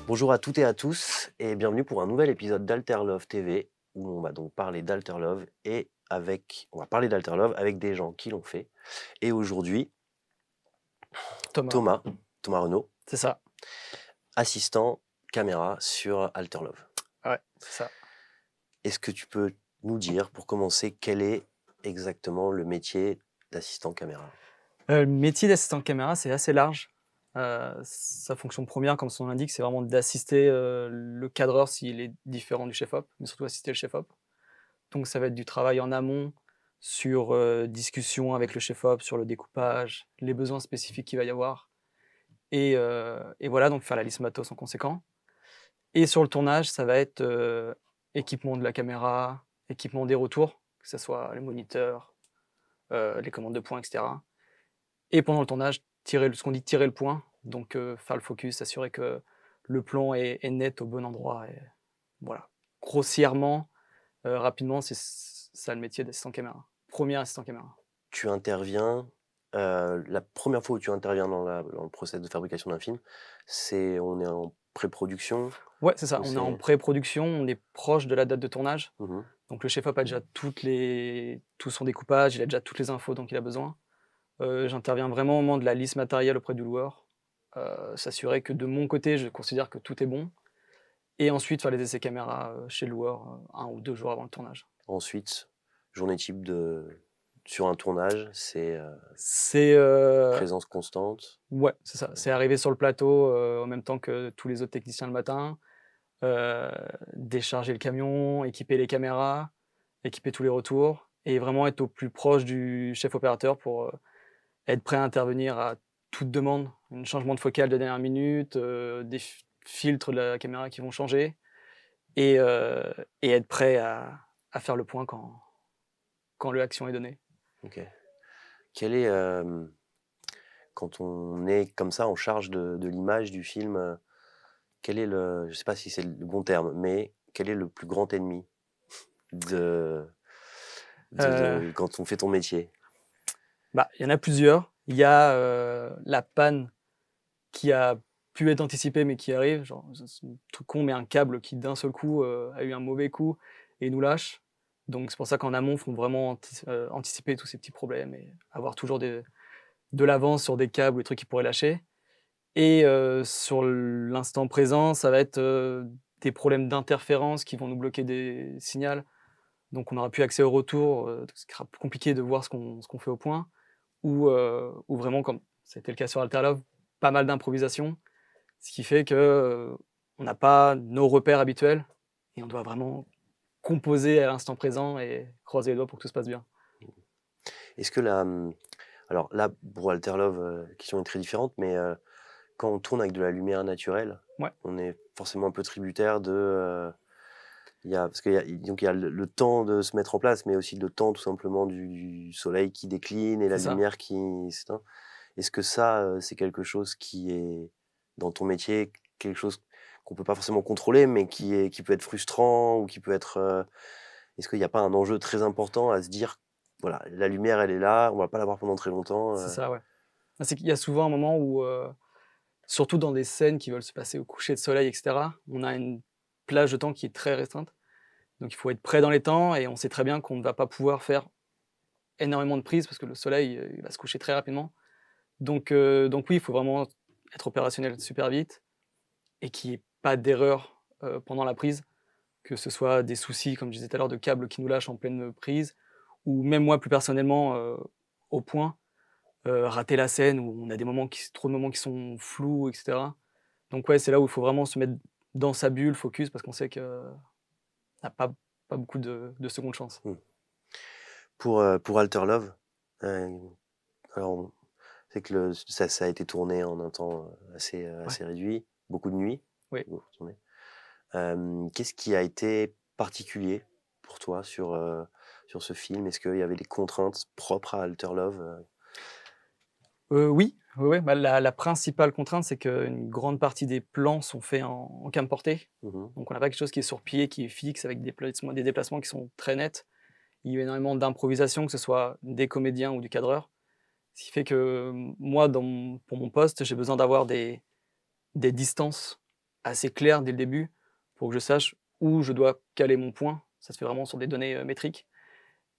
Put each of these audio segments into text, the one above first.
Bonjour à toutes et à tous et bienvenue pour un nouvel épisode d'Alter Love TV où on va donc parler d'Alter Love on va parler d'Alter Love avec des gens qui l'ont fait. Et aujourd'hui, Thomas, Thomas, Thomas Renaud, c'est ça. assistant caméra sur Alter Love. Ouais, c'est ça. Est-ce que tu peux nous dire, pour commencer, quel est exactement le métier d'assistant caméra? Le métier d'assistant caméra, c'est assez large. Sa fonction première, comme son nom l'indique, c'est vraiment d'assister, le cadreur s'il est différent du chef op, mais surtout assister le chef op. Donc ça va être du travail en amont sur, discussion avec le chef op sur le découpage, les besoins spécifiques qu'il va y avoir et voilà, donc faire la liste matos en conséquent. Et sur le tournage, ça va être, équipement de la caméra, équipement des retours, que ça soit les moniteurs, les commandes de points et cetera. Et pendant le tournage, tirer le point, donc faire le focus, s'assurer que le plan est net au bon endroit et voilà. Grossièrement, rapidement, c'est ça le métier d'assistant caméra. Premier assistant caméra. Tu interviens, la première fois où tu interviens dans le process de fabrication d'un film, on est en pré-production Ouais, c'est ça, ou on est en c'est... pré-production, on est proche de la date de tournage, Mmh. donc le chef op a déjà tout son découpage, il a déjà toutes les infos dont il a besoin. J'interviens vraiment au moment de la liste matérielle auprès du loueur, s'assurer que de mon côté, je considère que tout est bon. Et ensuite faire les essais caméra, chez le loueur, 1 ou 2 jours avant le tournage. Ensuite, journée type sur un tournage, c'est, C'est, présence constante. ouais, c'est ça, c'est arriver sur le plateau, en même temps que tous les autres techniciens le matin, heu, décharger le camion, équiper les caméras, équiper tous les retours et vraiment être au plus proche du chef opérateur pour, être prêt à intervenir à toute demande. Un changement de focale de dernière minute, des filtres de la caméra qui vont changer et heu et être prêt à faire le point quand l'action est donnée. OK. Quel est, quand on est comme ça en charge de l'image du film, quel est je sais pas si c'est le bon terme, mais quel est le plus grand ennemi de Heu, quand on fait ton métier? Bah, il y en a plusieurs. Il y a, la panne qui a pu être anticipée, mais qui arrive, genre, c'est un truc con, mais un câble qui d'un seul coup, a eu un mauvais coup et nous lâche. Donc c'est pour ça qu'en amont, faut vraiment anticiper tous ces petits problèmes et avoir toujours de l'avance sur des câbles ou des trucs qui pourraient lâcher et sur l'instant présent, ça va être, des problèmes d'interférence qui vont nous bloquer des signals. Donc on n'aura plus accès au retour, ce qui sera plus compliqué de voir ce qu'on fait au point. Ou vraiment comme c'était le cas sur Alterlove, pas mal d'improvisation, ce qui fait que, on n'a pas nos repères habituels et on doit vraiment composer à l'instant présent et croiser les doigts pour que tout se passe bien. Est-ce que alors là, pour Walter Love, la question est très différente, mais quand on tourne avec de la lumière naturelle, Ouais, on est forcément un peu tributaire parce qu'il y a donc il y a le temps de se mettre en place, mais aussi le temps tout simplement du soleil qui décline et la c'est ça. lumière qui s'éteint. Est-ce que ça, c'est quelque chose qui est dans ton métier, quelque chose qu'on peut pas forcément contrôler, mais qui peut être frustrant ou qui peut être, est-ce qu'il y a pas un enjeu très important à se dire: «Voilà, la lumière elle est là, on va pas l'avoir pendant très longtemps», C'est ça, ouais. Ah, c'est qu'il y a souvent un moment où, surtout dans des scènes qui veulent se passer au coucher de soleil et cetera, on a une plage de temps qui est très restreinte. Donc il faut être prêt dans les temps et on sait très bien qu'on ne va pas pouvoir faire énormément de prises parce que le soleil, il va se coucher très rapidement. Donc oui, il faut vraiment être opérationnel super vite et qu'il y ait pas d'erreur, pendant la prise, que ce soit des soucis, comme je disais tout à l'heure, de câbles qui nous lâchent en pleine prise ou même moi plus personnellement, au point, rater la scène où on a trop de moments qui sont flous et cetera. Donc ouais, c'est là où il faut vraiment se mettre dans sa bulle, focus, parce qu'on sait qu'on n'a pas beaucoup de seconde chance. Mmh. Pour Alter Love, heu, alors on sait que ça a été tourné en un temps, Ouais, assez réduit, beaucoup de nuits, oui. beaucoup tourné. Qu'est-ce qui a été particulier pour toi sur ce film? Est-ce qu'il y avait des contraintes propres à Alter Love, Oui, oui, ouais, bah, la principale contrainte, c'est qu'une grande partie des plans sont faits en cam portée. Mmh mh. Donc on n'a pas quelque chose qui est sur pied, qui est fixe avec des déplacements qui sont très nets. Il y a énormément d'improvisation, que ce soit des comédiens ou du cadreur. Ce qui fait que, moi, pour mon poste, j'ai besoin d'avoir des distances assez clair dès le début pour que je sache où je dois caler mon point. Ça se fait vraiment sur des données, métriques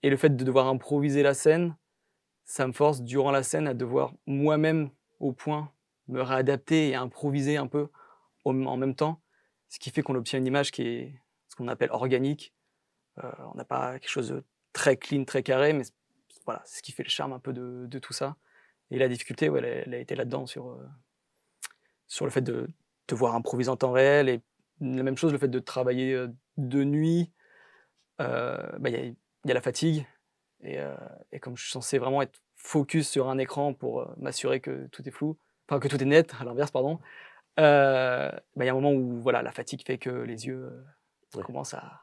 et le fait de devoir improviser la scène, ça me force durant la scène à devoir moi-même, au point, me réadapter et improviser un peu en même temps. Ce qui fait qu'on obtient une image qui est ce qu'on appelle organique. On n'a pas quelque chose de très clean, très carré, mais voilà, c'est ce qui fait le charme un peu de tout ça. Et la difficulté, ouais, elle a été là-dedans sur le fait de devoir improviser en temps réel et la même chose, le fait de travailler, de nuit, bah, il y a la fatigue et comme je suis censé vraiment être focus sur un écran pour, m'assurer que tout est flou, enfin que tout est net, à l'inverse, pardon, bah, il y a un moment où voilà, la fatigue fait que les yeux, Ouais. commencent à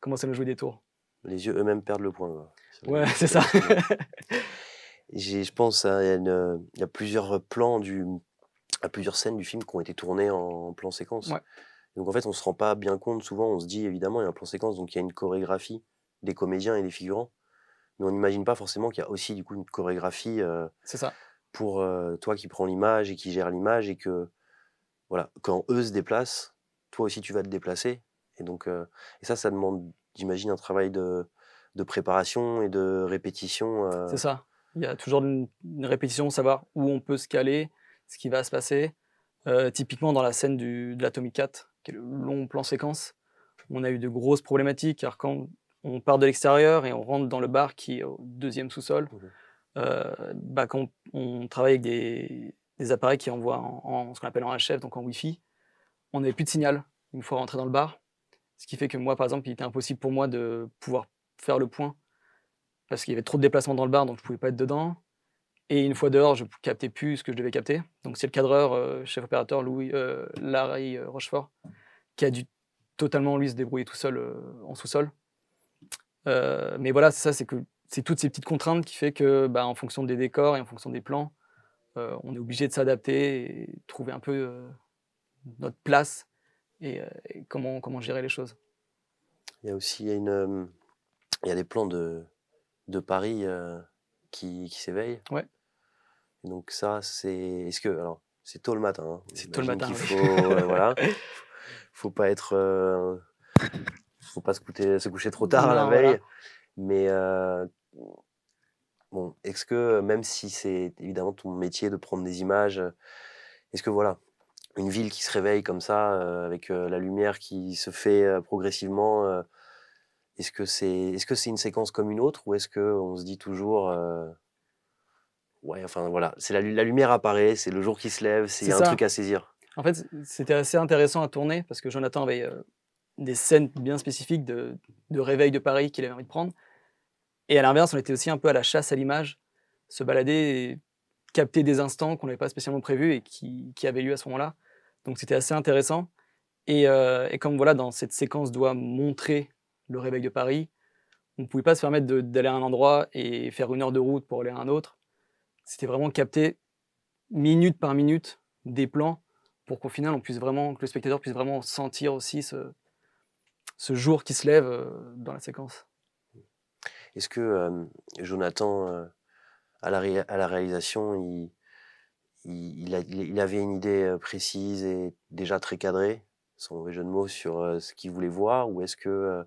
nous jouer des tours. Les yeux eux-mêmes perdent le point, quoi, Ouais, c'est sur ça. les films. Je pense il y a plusieurs plans à plusieurs scènes du film qui ont été tournées en plan séquence. Ouais, Donc en fait, on se rend pas bien compte souvent, on se dit évidemment il y a un plan séquence, donc il y a une chorégraphie des comédiens et des figurants, mais on n'imagine pas forcément qu'il y a aussi du coup une chorégraphie, c'est ça. pour, toi qui prends l'image et qui gère l'image et que voilà, quand eux se déplacent, toi aussi tu vas te déplacer et donc et ça demande, j'imagine, un travail de préparation et de répétition, C'est ça. Il y a toujours une répétition, savoir où on peut se caler, ce qui va se passer. Typiquement dans la scène de l'Atomic Cat, qui est le long plan séquence, on a eu de grosses problématiques, car quand on part de l'extérieur et on rentre dans le bar qui est au 2e sous-sol, mmh bah, quand on travaille avec des appareils qui envoient en ce qu'on appelle en HF, donc en Wi-Fi, on n'avait plus de signal une fois rentré dans le bar. Ce qui fait que moi, par exemple, il était impossible pour moi de pouvoir faire le point parce qu'il y avait trop de déplacements dans le bar, donc je pouvais pas être dedans. Et une fois dehors, je captais plus ce que je devais capter. Donc c'est le cadreur, chef opérateur Larry, Rochefort, qui a dû totalement lui se débrouiller tout seul, en sous-sol. Mais voilà, c'est ça, c'est que c'est toutes ces petites contraintes qui fait que, bah, en fonction des décors et en fonction des plans, on est obligé de s'adapter et trouver un peu, notre place et comment gérer les choses. Il y a aussi il y a des plans de Paris, qui s'éveillent Ouais, et donc ça, c'est est-ce que alors, c'est tôt le matin, hein, c'est tôt le j'imagine matin, qu'il oui. faut, voilà, faut pas être, faut pas se coucher trop tard la Non, voilà. veille, mais bon, est-ce que, même si c'est évidemment ton métier de prendre des images, est-ce que voilà, une ville qui se réveille comme ça, avec, la lumière qui se fait, progressivement, est-ce que c'est une séquence comme une autre ou est-ce qu'on se dit toujours, ouais, enfin voilà, c'est la lumière apparaît, c'est le jour qui se lève, c'est il y C'est a un ça. truc à saisir? En fait, c'était assez intéressant à tourner parce que Jonathan avait, des scènes bien spécifiques de réveil de Paris qu'il avait envie de prendre et à l'inverse, on était aussi un peu à la chasse à l'image, se balader et capter des instants qu'on n'avait pas spécialement prévus et qui avaient lieu à ce moment-là. Donc c'était assez intéressant et comme voilà, dans cette séquence doit montrer le réveil de Paris, on ne pouvait pas se permettre d'aller à un endroit et faire 1 heure de route pour aller à un autre. C'était vraiment capter minute par minute des plans pour qu'au final on puisse vraiment que le spectateur puisse vraiment sentir aussi ce jour qui se lève, dans la séquence. Est-ce que, Jonathan, à la réalisation, il avait une idée, précise et déjà très cadrée, sans mauvais jeu de mots, sur, ce qu'il voulait voir? Ou est-ce que,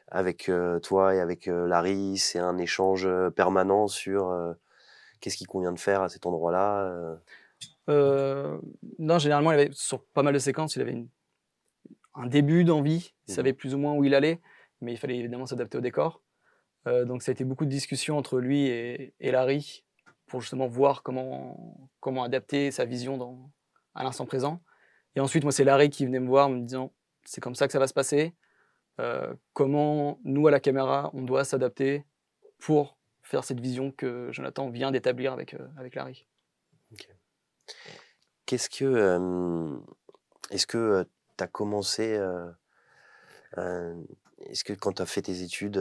avec, toi et avec, Larry, c'est un échange, permanent sur, qu'est-ce qu'il convient de faire à cet endroit-là, Heu, non, généralement, il avait sur pas mal de séquences, il avait un début d'envie, il Mmh. savait plus ou moins où il allait, mais il fallait évidemment s'adapter au décor. Donc ça a été beaucoup de discussions entre lui et Larry pour justement voir comment adapter sa vision à l'instant présent et ensuite, moi, c'est Larry qui venait me voir en me disant: «C'est comme ça que ça va se passer, comment nous, à la caméra, on doit s'adapter pour faire cette vision que Jonathan vient d'établir avec Larry». OK. Qu'est-ce que, est-ce que, tu as commencé, hem, est-ce que quand tu as fait tes études,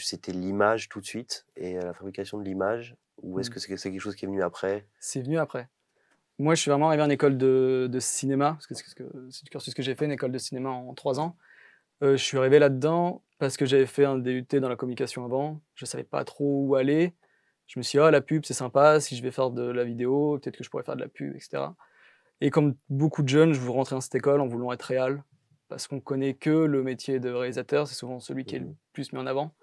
c'était l'image tout de suite et la fabrication de l'image? Ou est-ce Mmh. que c'est quelque chose qui est venu après? C'est venu après. Moi, je suis vraiment arrivé en école de cinéma, parce que c'est le cursus que j'ai fait, une école de cinéma en 3 ans. Je suis arrivé là-dedans parce que j'avais fait un DUT dans la communication avant. Je savais pas trop où aller. Je me suis dit: «Ah, la pub, c'est sympa, si je vais faire de la vidéo, peut-être que je pourrais faire de la pub» et cetera Et comme beaucoup de jeunes, je veux rentrer dans cette école en voulant être réal, parce qu'on connaît que le métier de réalisateur, c'est souvent celui qui est le Mmh. plus mis en avant.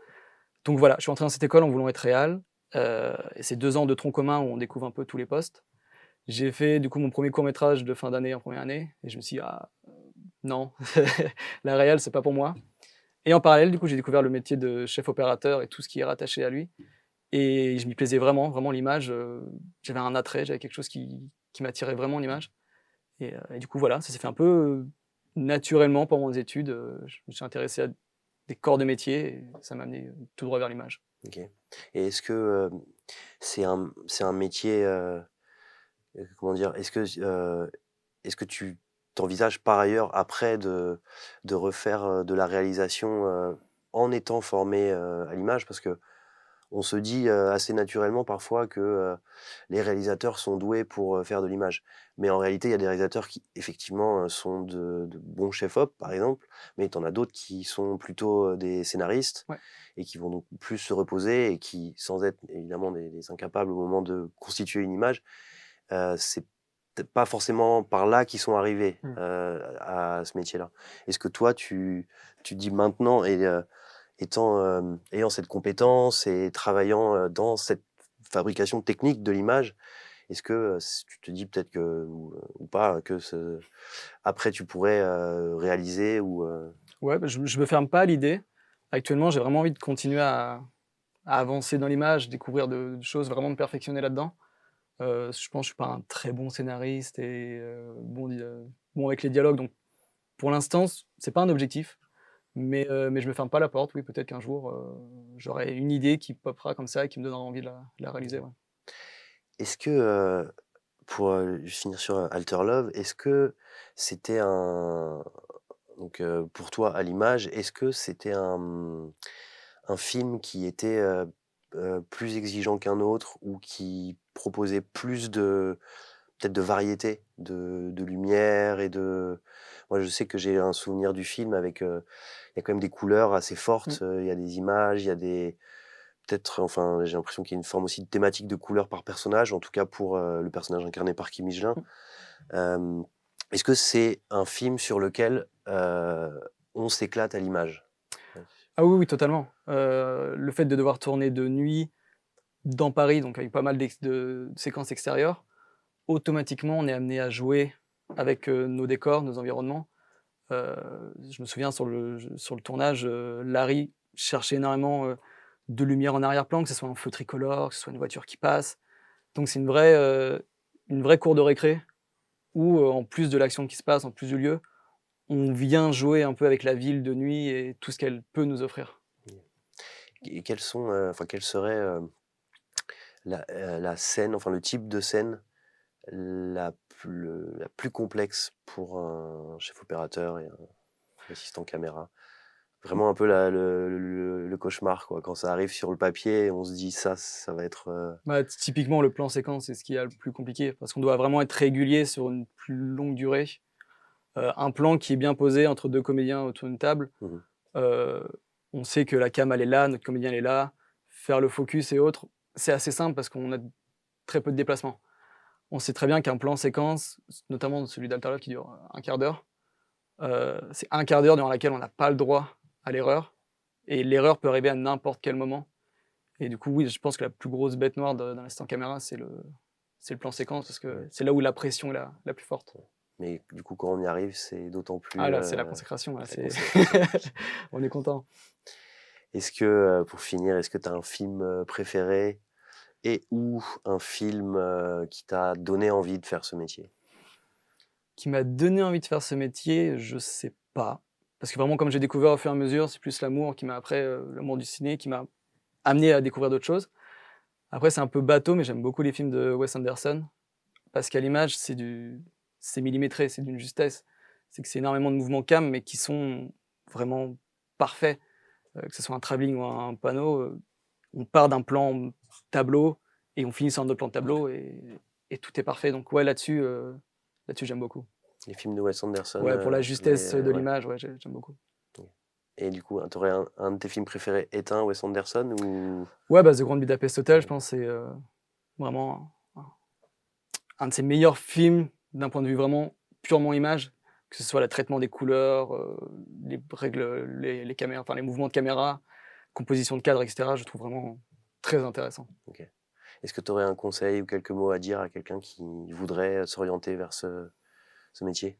Donc voilà, je suis entré dans cette école en voulant être réal, et c'est 2 ans de tronc commun où on découvre un peu tous les postes. J'ai fait du coup mon premier court-métrage de fin d'année en première année et je me suis dit: «Ah, non, la réal, c'est pas pour moi». Et en parallèle, du coup, j'ai découvert le métier de chef opérateur et tout ce qui est rattaché à lui et je m'y plaisais vraiment, vraiment l'image, j'avais un attrait, j'avais quelque chose qui m'attirait vraiment l'image et du coup, voilà, ça s'est fait un peu, naturellement pendant les études, je me suis intéressé à des corps de métier et ça m'a amené, tout droit vers l'image. OK. Et est-ce que, c'est un métier, comment dire? Est-ce que tu t'envisages par ailleurs après de refaire, de la réalisation, en étant formé, à l'image? Parce que on se dit, assez naturellement parfois que, les réalisateurs sont doués pour, faire de l'image. Mais en réalité, il y a des réalisateurs qui effectivement, sont de bons chefs-op, par exemple, mais tu en as d'autres qui sont plutôt, des scénaristes Ouais. et qui vont donc plus se reposer et qui, sans être évidemment des incapables au moment de constituer une image, c'est peut-être pas forcément par là qu'ils sont arrivés, Mmh. à ce métier-là. Est-ce que toi tu dis maintenant et ayant cette compétence et travaillant, dans cette fabrication technique de l'image, est-ce que, tu te dis peut-être que ou pas, que après tu pourrais, réaliser ou Ouais, bah, je me ferme pas à l'idée. Actuellement, j'ai vraiment envie de continuer à avancer dans l'image, découvrir de choses, vraiment me perfectionner là-dedans. Je pense que je suis pas un très bon scénariste et bon avec les dialogues, donc pour l'instant, c'est pas un objectif, mais je me ferme pas la porte. Oui, peut-être qu'un jour, j'aurai une idée qui popera comme ça et qui me donnera envie de la réaliser, ouais. est-ce que, pour, juste finir sur, Alter Love, est-ce que c'était un donc, pour toi à l'image, est-ce que c'était un film qui était, plus exigeant qu'un autre ou qui proposait plus de peut-être de variété, de lumière et de moi, je sais que j'ai un souvenir du film avec, il y a quand même des couleurs assez Mmh. fortes, il y a des images, il y a des peut-être enfin, j'ai l'impression qu'il y a une forme aussi de thématique de couleurs par personnage, en tout cas pour, le personnage incarné par Kim Higelin. Mmh. Hem, est-ce que c'est un film sur lequel, on s'éclate à l'image? Ouais. Ah oui, oui, totalement. Le fait de devoir tourner de nuit dans Paris, donc avec pas mal de séquences extérieures, automatiquement, on est amené à jouer avec, nos décors, nos environnements. Heu, je me souviens sur le tournage, Larry cherchait énormément, de lumière en arrière-plan, que ce soit un feu tricolore, que ce soit une voiture qui passe. Donc c'est une vraie cour de récré où, en plus de l'action qui se passe, en plus du lieu, on vient jouer un peu avec la ville de nuit et tout ce qu'elle peut nous offrir. Et quels sont, enfin, quelle serait, la scène, enfin le type de scène la plus complexe pour un chef opérateur et un assistant caméra? Vraiment un peu le cauchemar quoi, quand ça arrive sur le papier, on se dit: «Ça va être, Bah, typiquement, le plan séquence, c'est ce qui est le plus compliqué parce qu'on doit vraiment être régulier sur une plus longue durée. Un plan qui est bien posé entre 2 comédiens autour d'une table, mmh mh, heu, on sait que la cam, elle est là, notre comédien, elle est là. Faire le focus et autres, c'est assez simple parce qu'on a très peu de déplacements. On sait très bien qu'un plan séquence, notamment celui d'Alter Love qui dure, 1/4 d'heure, c'est 1/4 d'heure durant laquelle on n'a pas le droit à l'erreur et l'erreur peut arriver à n'importe quel moment et du coup, oui, je pense que la plus grosse bête noire d'un assistant caméra, c'est le plan séquence parce que ouais, c'est là où la pression est la plus forte. mais du coup, quand on y arrive, c'est d'autant Ah plus, là, c'est la consécration, là, la c'est consécration. on est content. Est-ce que, pour finir, est-ce que tu as un film, préféré et ou un film, qui t'a donné envie de faire ce métier? Qui m'a donné envie de faire ce métier, je sais pas. Parce que vraiment comme j'ai découvert au fur et à mesure, c'est plus l'amour qui m'a après, l'amour du ciné qui m'a amené à découvrir d'autres choses. Après c'est un peu bateau, mais j'aime beaucoup les films de Wes Anderson, parce qu'à l'image, c'est millimétré, c'est d'une justesse. C'est que c'est énormément de mouvements cam, mais qui sont vraiment parfaits. Que ce soit un travelling ou un panneau, on part d'un plan tableau et on finit sur un autre plan de tableau et tout est parfait. Donc ouais, là-dessus j'aime beaucoup. Les films de Wes Anderson, Ouais, pour la justesse, de ouais, l'image, ouais, j'aime beaucoup. OK. Et du coup, tu aurais un de tes films préférés éteint Wes Anderson ou Ouais, bah, The Grand Budapest Hotel, je ouais, pense, c'est, vraiment un de ses meilleurs films d'un point de vue vraiment purement image, que ce soit le traitement des couleurs, les règles, les caméras, enfin les mouvements de caméra, composition de cadre et cetera, je trouve vraiment très intéressant. OK. Est-ce que tu aurais un conseil ou quelques mots à dire à quelqu'un qui voudrait, s'orienter vers ce métier?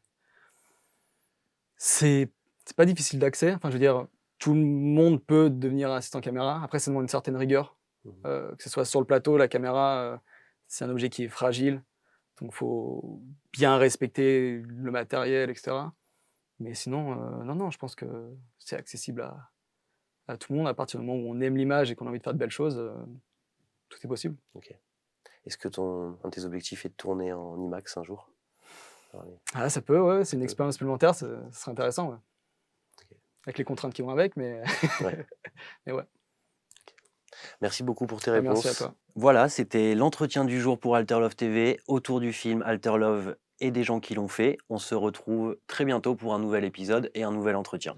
C'est pas difficile d'accès, enfin je veux dire, tout le monde peut devenir assistant caméra. Après ça demande une certaine rigueur, Mmh. que ce soit sur le plateau, la caméra, c'est un objet qui est fragile, donc faut bien respecter le matériel et cetera. Mais sinon, non, non, je pense que c'est accessible à tout le monde à partir du moment où on aime l'image et qu'on a envie de faire de belles choses, tout est possible. OK. Est-ce que un de tes objectifs est de tourner en IMAX un jour? Dans les Ah ça peut, ouais, c'est une peut expérience supplémentaire, ce serait intéressant, ouais. OK. Avec les contraintes qui vont avec, mais Ouais. mais ouais. Merci beaucoup pour tes Bah, merci à réponses. toi. Voilà, c'était l'entretien du jour pour Alter Love TV autour du film Alter Love et des gens qui l'ont fait. On se retrouve très bientôt pour un nouvel épisode et un nouvel entretien.